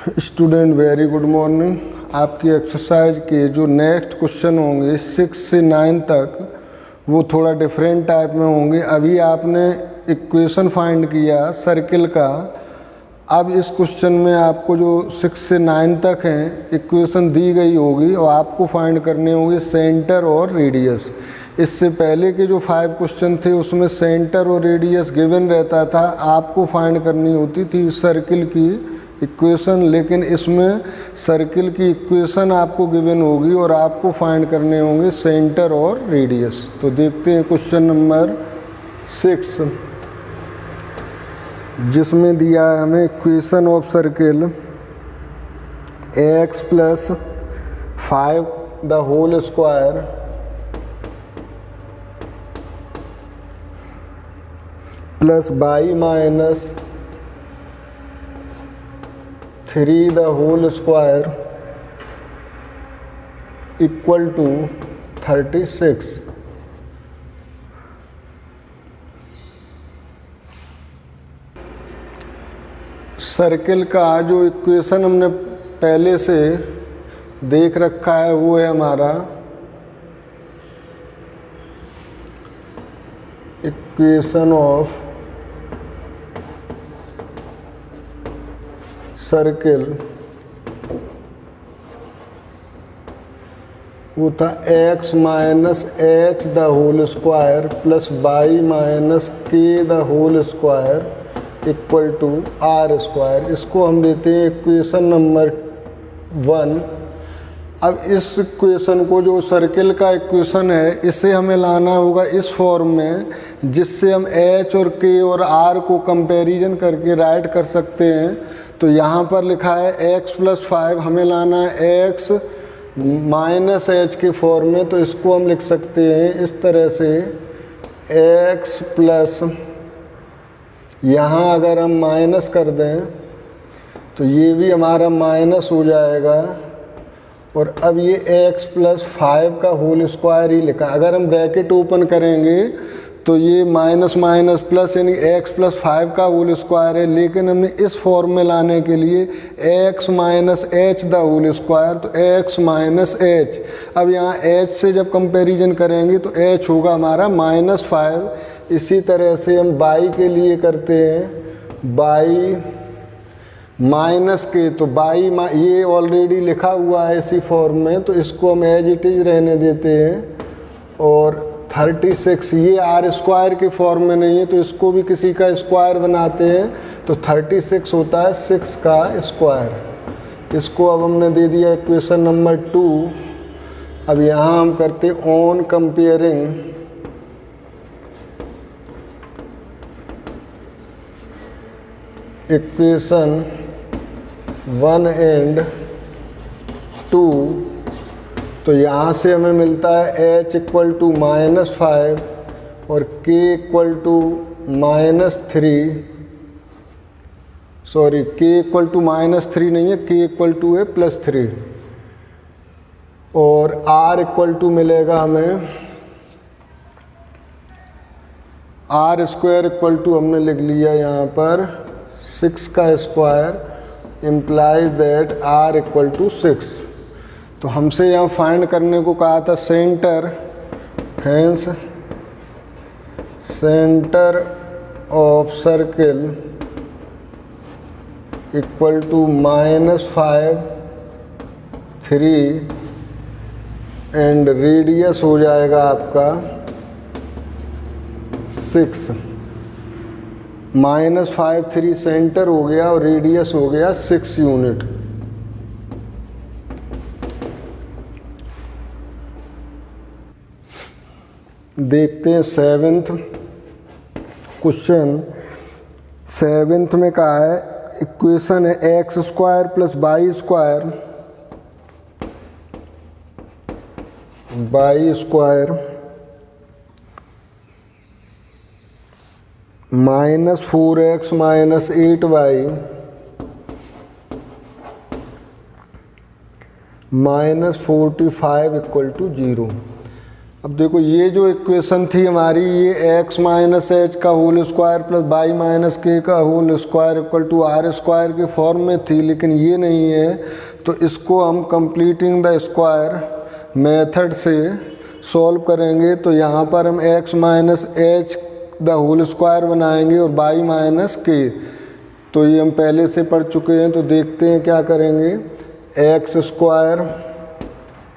Student very good morning. आपकी exercise के जो नेक्स्ट क्वेश्चन होंगे 6 से 9 तक वो थोड़ा डिफरेंट टाइप में होंगे। अभी आपने इक्वेशन फाइंड किया सर्किल का। अब इस क्वेश्चन में आपको जो 6 से 9 तक हैं इक्वेशन दी गई होगी और आपको फाइंड करने होंगे सेंटर और रेडियस। इससे पहले के जो 5 क्वेश्चन थे उसमें सेंटर और रेडियस गिवन रहता था, आपको फाइंड करनी होती थी सर्किल की इक्वेशन, लेकिन इसमें सर्किल की इक्वेशन आपको गिवन होगी और आपको फाइंड करने होंगे सेंटर और रेडियस। तो देखते हैं क्वेश्चन नंबर 6, जिसमें दिया है हमें equation of circle x plus 5 the whole square plus y minus 3 the whole square equal to 36। Circle का जो इक्वेशन हमने पहले से देख रखा है वो है हमारा इक्वेशन ऑफ सर्किल, वो था x minus h the whole square plus y minus k the whole square equal to r square. इसको हम देते हैं इक्वेशन नंबर 1। अब इस इक्वेशन को, जो सर्किल का इक्वेशन है, इसे हमें लाना होगा इस फॉर्म में जिससे हम h और k और r को कंपैरिजन करके राइट कर सकते हैं। तो यहाँ पर लिखा है x प्लस 5, हमें लाना है x माइनस एच के फॉर्म में। तो इसको हम लिख सकते हैं इस तरह से x प्लस, यहाँ अगर हम माइनस कर दें तो ये भी हमारा माइनस हो जाएगा। और अब ये x प्लस 5 का होल स्क्वायर ही लिखा। अगर हम ब्रैकेट ओपन करेंगे तो ये माइनस माइनस प्लस यानी x प्लस 5 का होल स्क्वायर है, लेकिन हमने इस फॉर्म में लाने के लिए x minus h the whole square, तो x माइनस एच। अब यहाँ h से जब कंपैरिजन करेंगे तो h होगा हमारा माइनस 5। इसी तरह से हम y के लिए करते हैं, y माइनस के, तो y ये ऑलरेडी लिखा हुआ है इसी फॉर्म में, तो इसको हम एज इट इज रहने देते हैं। और 36 ये आर स्क्वायर के फॉर्म में नहीं है तो इसको भी किसी का स्क्वायर बनाते हैं, तो 36 होता है 6 का स्क्वायर। इसको अब हमने दे दिया इक्वेशन नंबर 2। अब यहाँ हम करते हैं ऑन कंपेयरिंग इक्वेशन 1 एंड 2। तो यहाँ से हमें मिलता है h इक्वल टू माइनस 5 और k equal to minus 3, sorry k equal to minus 3 नहीं है, k इक्वल टू है प्लस 3। और r इक्वल टू मिलेगा हमें r स्क्वायर इक्वल टू हमने लिख लिया यहाँ पर 6 का square implies that r equal to 6। तो हमसे यहाँ फाइंड करने को कहा था centre, hence centre of circle equal to minus 5 3 and radius हो जाएगा आपका 6। माइनस 5 3 सेंटर हो गया और रेडियस हो गया 6 यूनिट। देखते हैं 7th क्वेश्चन। 7th में कहा है इक्वेशन है x square plus y square minus 4x minus 8y minus 45 equal to 0। अब देखो ये जो इक्वेशन थी हमारी, ये x माइनस एच का whole square plus y minus k का whole square equal to r square के फॉर्म में थी, लेकिन ये नहीं है। तो इसको हम कंप्लीटिंग द स्क्वायर मेथड से सॉल्व करेंगे। तो यहाँ पर हम x minus h the whole square बनाएंगे और वाई माइनस के, तो ये हम पहले से पढ़ चुके हैं। तो देखते हैं क्या करेंगे। एक्स स्क्वायर,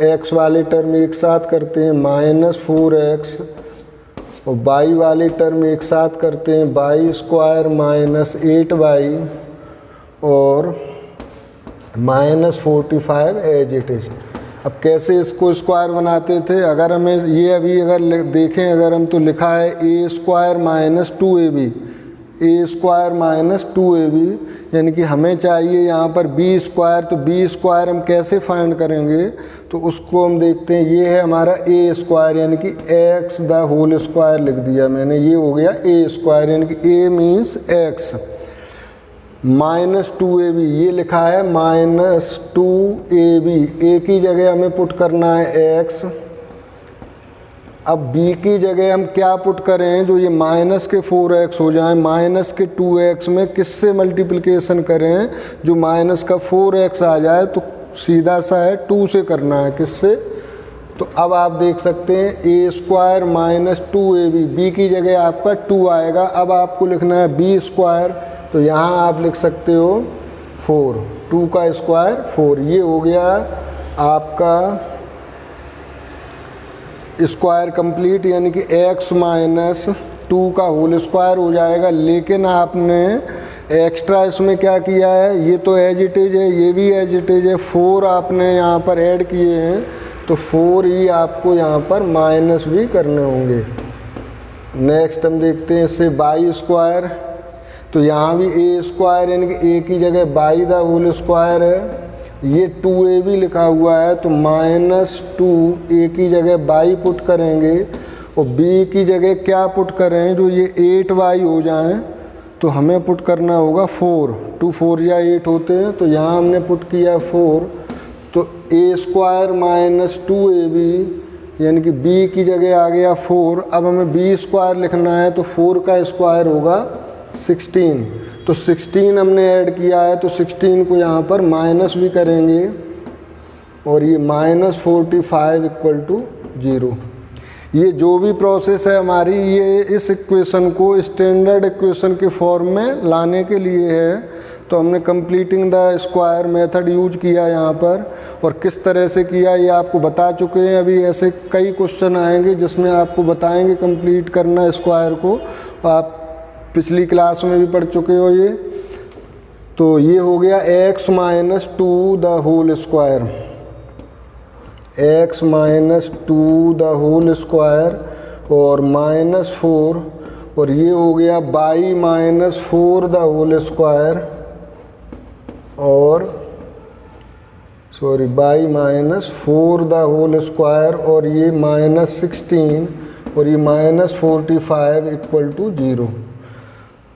एक्स वाले टर्म एक साथ करते हैं माइनस 4x, और वाई वाले टर्म एक साथ करते हैं वाई स्क्वायर माइनस 8y और माइनस 45 एज इट इज। अब कैसे इसको स्क्वायर बनाते थे, अगर हमें ये अभी अगर देखें, अगर हम तो लिखा है ए स्क्वायर माइनस 2ab, ए स्क्वायर माइनस 2ab, यानी कि हमें चाहिए यहाँ पर बी स्क्वायर। तो बी स्क्वायर हम कैसे फाइंड करेंगे, तो उसको हम देखते हैं। ये है हमारा ए स्क्वायर, यानी कि एक्स द होल स्क्वायर लिख दिया मैंने, ये हो गया ए स्क्वायर, यानी कि ए मीन्स एक्स। माइनस 2ab ये लिखा है माइनस 2ab, ए की जगह हमें पुट करना है एक्स। अब b की जगह हम क्या पुट करें, जो ये माइनस के 4x हो जाए, माइनस के 2x में किससे मल्टीप्लिकेशन करें, जो माइनस का 4x आ जाए, तो सीधा सा है 2 से करना है, किससे। तो अब आप देख सकते हैं ए स्क्वायर माइनस 2ab, b की जगह आपका 2 आएगा। अब आपको लिखना है बी स्क्वायर, तो यहाँ आप लिख सकते हो 4, 2 का स्क्वायर 4। ये हो गया आपका स्क्वायर कंप्लीट, यानी कि x माइनस 2 का होल स्क्वायर हो जाएगा। लेकिन आपने एक्स्ट्रा इसमें क्या किया है, ये तो एज इट इज है, ये भी एज इट इज है, 4 आपने यहाँ पर ऐड किए हैं, तो 4 ही आपको यहाँ पर माइनस भी करने होंगे। नेक्स्ट हम देखते हैं इससे वाई स्क्वायर, तो यहाँ भी ए स्क्वायर, यानी कि ए की जगह वाई द होल स्क्वायर है, ये 2ab लिखा हुआ है, तो माइनस 2 ए की जगह वाई पुट करेंगे और बी की जगह क्या पुट करें, जो ये 8y हो जाएं, तो हमें पुट करना होगा 4, 2 4 या 8 होते हैं, तो यहाँ हमने पुट किया 4। तो ए स्क्वायर माइनस 2ab, यानी कि बी की जगह आ गया 4। अब हमें बी स्क्वायर लिखना है, तो 4 का स्क्वायर होगा 16, तो 16 हमने ऐड किया है, तो 16 को यहाँ पर माइनस भी करेंगे और ये माइनस 45 इक्वल टू 0। ये जो भी प्रोसेस है हमारी, ये इस इक्वेशन को स्टैंडर्ड इक्वेशन के फॉर्म में लाने के लिए है। तो हमने completing the square method use किया यहाँ पर, और किस तरह से किया ये आपको बता चुके हैं। अभी ऐसे कई क्वेश्चन आएंगे जिसमें आपको बताएंगे कंप्लीट करना स्क्वायर को, आप पिछली क्लास में भी पढ़ चुके हो ये। तो ये हो गया x minus 2 the whole square, x minus 2 the whole square और माइनस 4, और ये हो गया y minus 4 the whole square और y minus 4 the whole square, और ये माइनस 16 और ये माइनस 45 इक्वल टू 0।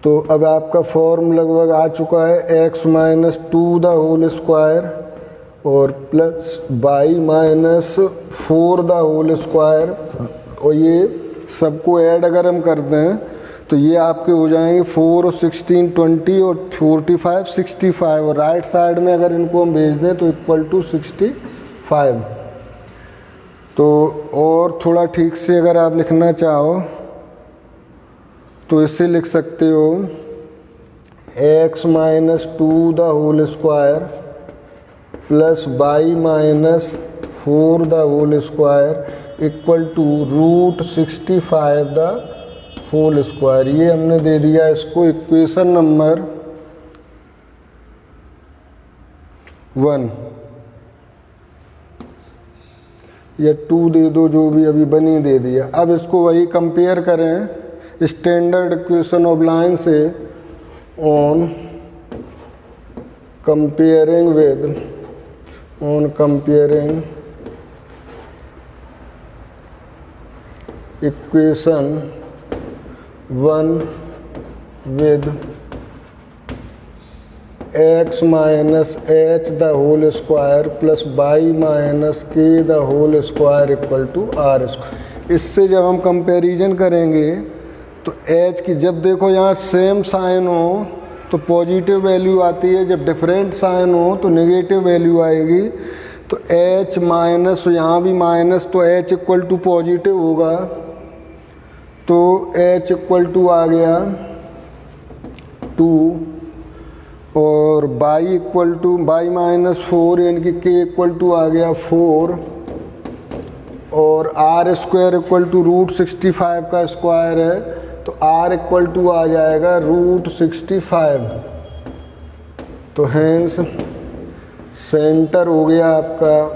तो अब आपका फॉर्म लगभग आ चुका है, x minus 2 the whole square और plus y minus 4 the whole square, और ये सबको ऐड अगर हम कर दें तो ये आपके हो जाएंगे 4 और 16 20 और 45 65, और राइट साइड में अगर इनको हम भेज दें तो इक्वल टू 65। तो और थोड़ा ठीक से अगर आप लिखना चाहो तो इससे लिख सकते हो x minus 2 the whole square plus y minus 4 the whole square equal to root 65 the whole square. ये हमने दे दिया इसको इक्वेशन नंबर 1 या 2 दे दो, जो भी अभी बनी दे दिया। अब इसको वही कंपेयर करें स्टैंडर्ड इक्वेशन ऑफ लाइन से, on comparing equation 1 with x minus h the whole square plus y minus k the whole square equal to r square. इससे जब हम कंपैरिजन करेंगे तो h की, जब देखो यहाँ सेम साइन हो तो पॉजिटिव वैल्यू आती है, जब डिफरेंट साइन हो तो नेगेटिव वैल्यू आएगी। तो h माइनस, यहाँ भी माइनस, तो h इक्वल टू पॉजिटिव होगा, तो h इक्वल टू आ गया 2 और y equal to y minus 4 यानी कि k इक्वल टू आ गया 4 और r स्क्वायर इक्वल टू √65 का स्क्वायर है, तो r इक्वल टू आ जाएगा √65। तो हेंस सेंटर हो गया आपका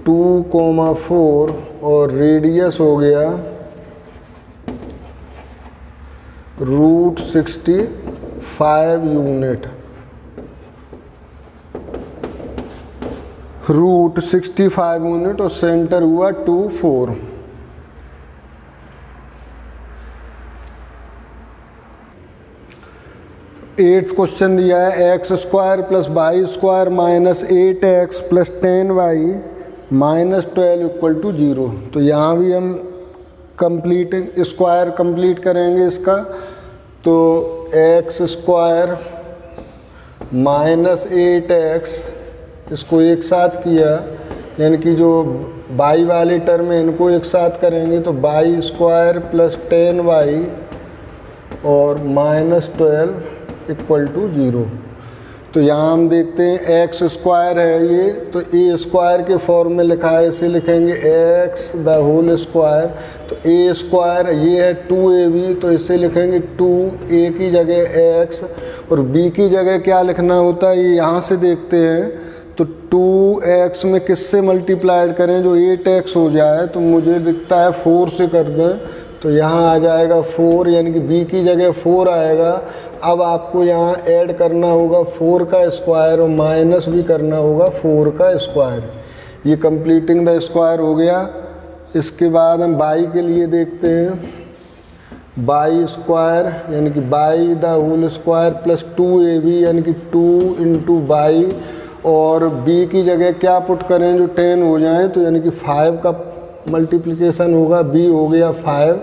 2,4 और रेडियस हो गया √65 यूनिट। √65 यूनिट और सेंटर हुआ 2,4। एट्थ क्वेश्चन दिया है x square plus y square minus 8x plus 10y minus 12 equal to 0। तो यहाँ भी हम स्क्वायर कंप्लीट करेंगे इसका। तो x स्क्वायर माइनस 8x, इसको एक साथ किया, यानी कि जो y वाले टर्म है इनको एक साथ करेंगे तो y स्क्वायर प्लस 10y और माइनस 12 इक्वल टू 0। तो यहाँ हम देखते हैं x स्क्वायर है ये, तो a स्क्वायर के फॉर्म में लिखा है, इसे लिखेंगे x द होल स्क्वायर। तो a स्क्वायर ये है 2ab, तो इसे लिखेंगे 2a की जगह x और b की जगह क्या लिखना होता है ये यहाँ से देखते हैं। तो 2x में किससे मल्टीप्लाइड करें जो 8x हो जाए, तो मुझे दिखता है 4 से कर दें, तो यहाँ आ जाएगा 4 यानी कि b की जगह 4 आएगा। अब आपको यहाँ ऐड करना होगा 4 का स्क्वायर और माइनस भी करना होगा 4 का स्क्वायर। ये कंप्लीटिंग द स्क्वायर हो गया। इसके बाद हम y के लिए देखते हैं। y स्क्वायर यानी कि y the whole square plus 2ab यानी कि 2 इंटू y और b की जगह क्या पुट करें जो 10 हो जाए, तो यानी कि 5 का मल्टीप्लिकेशन होगा, b हो गया 5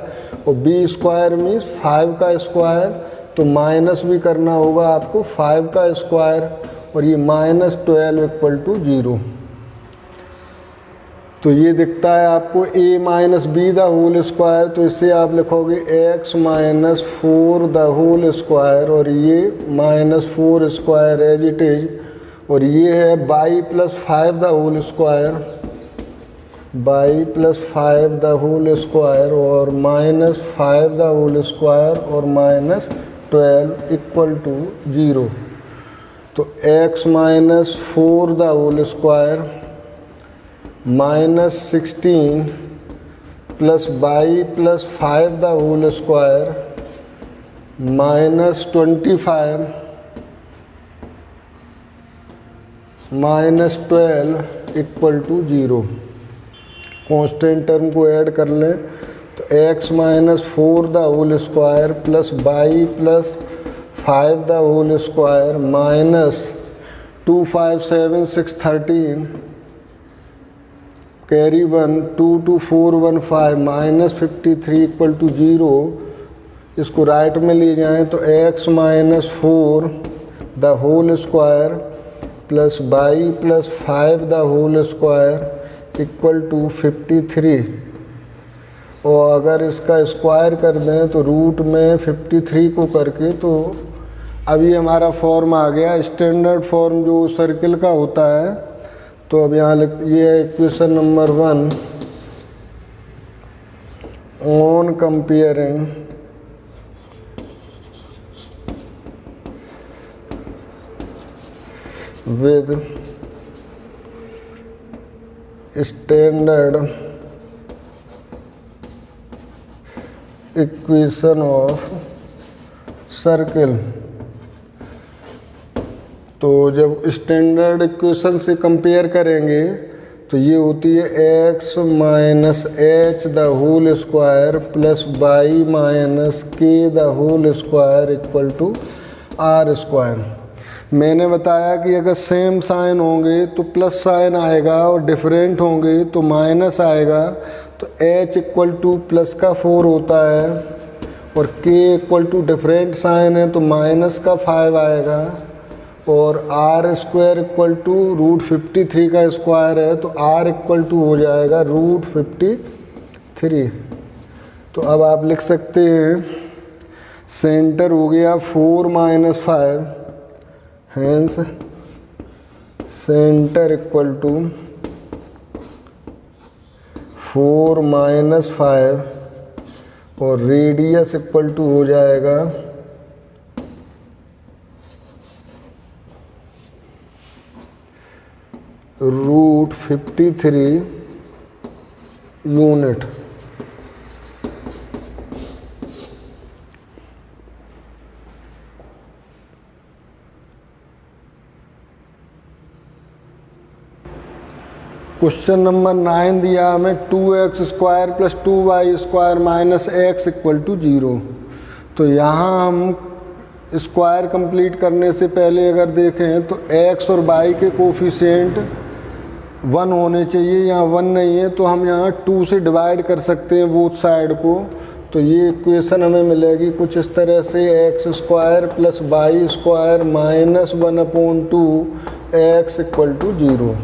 और b स्क्वायर मीन्स 5 का स्क्वायर, तो माइनस भी करना होगा आपको 5 का स्क्वायर और ये माइनस 12 इक्वल टू 0। तो ये दिखता है आपको a minus b the whole square, तो इससे आप लिखोगे x minus 4 the whole square और ये minus 4 square as it is, और ये है y plus 5 the whole square, y plus 5 the whole square और माइनस 5 द होल स्क्वायर और माइनस 12 इक्वल टू 0। तो x minus 4 the whole square minus 16 plus y plus 5 the whole square minus 25 minus 12 equal to 0। Constant term को add कर लें तो x minus 4 the whole square plus y plus 5 the whole square minus 2 5 7 6 13 carry 1 2 2 4 1 5 minus 53 equal to 0। इसको right में ले जाएं तो x minus 4 the whole square plus y plus 5 the whole square equal to 53, और अगर इसका स्क्वायर कर दें तो रूट में 53 को करके, तो अभी हमारा फॉर्म आ गया स्टैंडर्ड फॉर्म जो सर्किल का होता है। तो अब यहाँ ये है equation number 1, on comparing with standard equation of circle. तो जब स्टैंडर्ड इक्वेशन से कंपेयर करेंगे तो ये होती है x minus h the whole square plus y minus k the whole square equal to r square. मैंने बताया कि अगर सेम साइन होंगे तो प्लस साइन आएगा और डिफरेंट होंगे तो माइनस आएगा। तो h इक्वल टू प्लस का 4 होता है और k equal to different sign है तो माइनस का 5 आएगा और r स्क्वायर इक्वल टू √53 का स्क्वायर है तो r इक्वल टू हो जाएगा √53। तो अब आप लिख सकते हैं सेंटर हो गया 4 - 5, हेंस सेंटर इक्वल टू 4 - 5 और रेडियस इक्वल टू हो जाएगा √53 यूनिट। क्वेश्चन नंबर 9 दिया हमें 2x² + 2y² - x equal to 0। तो यहाँ हम स्क्वायर कंप्लीट करने से पहले अगर देखें तो x और y के कोफिशिएंट 1 होने चाहिए, यहाँ 1 नहीं है तो हम यहाँ 2 से डिवाइड कर सकते हैं बोथ साइड को। तो ये इक्वेशन हमें मिलेगी कुछ इस तरह से x² + y² - 1/2 x equal to 0।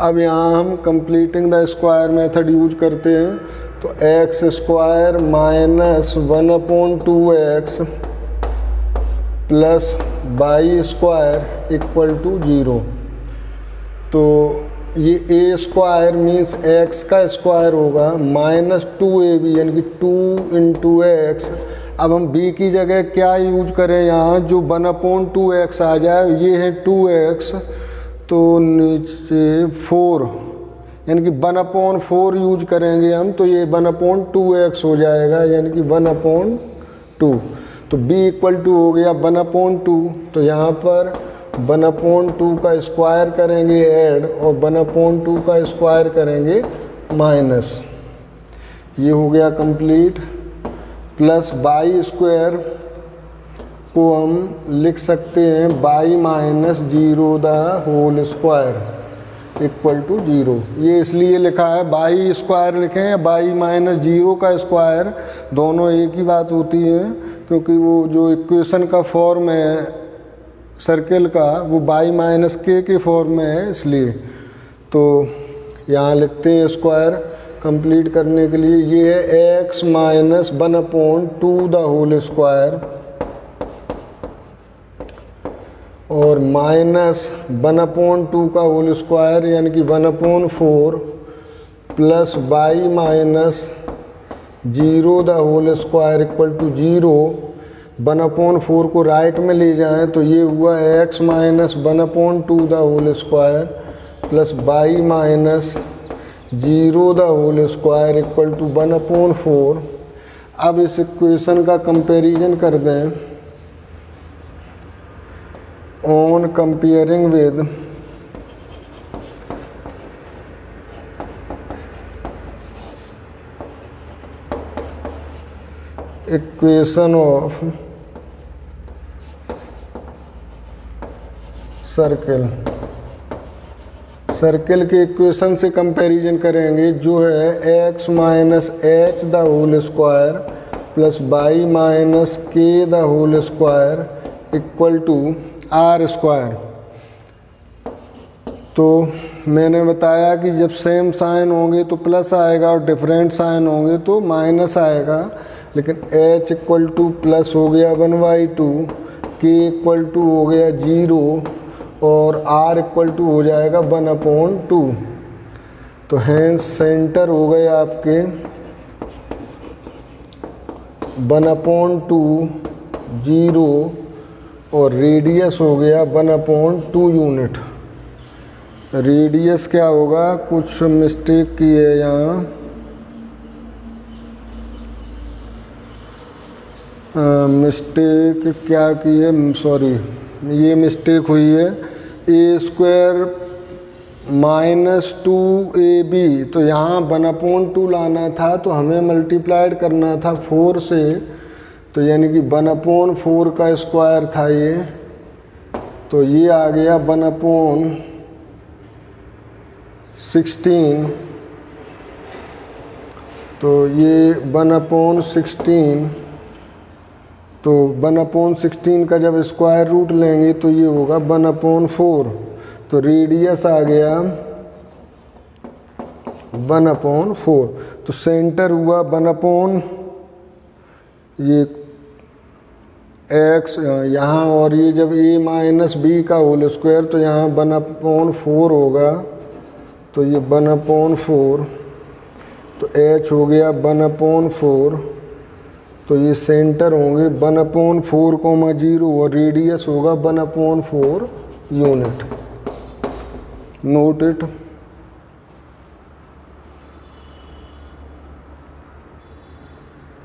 अब यहाँ हम completing the square method use करते हैं तो x² - 1/2x plus y² equal to 0। तो ये a स्क्वायर मीन्स x का स्क्वायर होगा -2ab यानी कि 2 × x। अब हम b की जगह क्या यूज करें, यहाँ जो 1/2x आ जाए, ये है 2x तो नीचे 4 यानी कि 1/4 यूज करेंगे हम तो ये 1/2x हो जाएगा यानी कि 1/2। तो b इक्वल टू हो गया 1/2। तो यहाँ पर 1/2 का स्क्वायर करेंगे ऐड और 1/2 का स्क्वायर करेंगे माइनस। ये हो गया कंप्लीट। प्लस y² को हम लिख सकते हैं y - 0² इक्वल टू 0। ये इसलिए लिखा है y² लिखें या y - 0 का स्क्वायर, दोनों एक ही बात होती है क्योंकि वो जो इक्वेशन का फॉर्म है सर्किल का वो y - k के फॉर्म में है, इसलिए तो यहाँ लिखते हैं स्क्वायर कंप्लीट करने के लिए। ये है x - 1/2² और -1/2 का होल स्क्वायर यानी कि 1/4 प्लस y - 0² इक्वल टू 0। 1/4 को राइट में ले जाएं तो ये हुआ x - 1/2² plus y - 0² equal to 1/4। अब इस इक्वेशन का कंपैरिजन कर दें on comparing with equation of circle के इक्वेशन से कंपैरिजन करेंगे जो है x - h² plus y - k² equal to r²। तो मैंने बताया कि जब सेम साइन होंगे तो प्लस आएगा और डिफरेंट साइन होंगे तो माइनस आएगा, लेकिन h इक्वल टू प्लस हो गया 1/2, k इक्वल टू हो गया 0 और r इक्वल टू हो जाएगा 1/2। तो हैंस सेंटर हो गए आपके 1/2 0 और रेडियस हो गया 1/2 यूनिट। रेडियस क्या होगा, कुछ मिस्टेक की है यहाँ, मिस्टेक क्या की है, सॉरी ये मिस्टेक हुई है। a² - 2ab तो यहाँ 1/2 लाना था तो हमें मल्टीप्लाइड करना था 4 से, तो यानी कि 1/4 का स्क्वायर था ये तो ये आ गया 1/16, तो ये 1/16, तो 1/16 का जब स्क्वायर रूट लेंगे तो ये होगा 1/4, तो रेडियस आ गया 1/4, तो सेंटर हुआ 1/, ये x यहाँ, और ये जब a माइनस बी का होल स्क्वायर तो यहाँ 1/4 होगा, तो ये 1/4, तो h हो गया 1/4, तो ये सेंटर होंगे 1/4, और रेडियस होगा 1/4 यूनिट। Note it.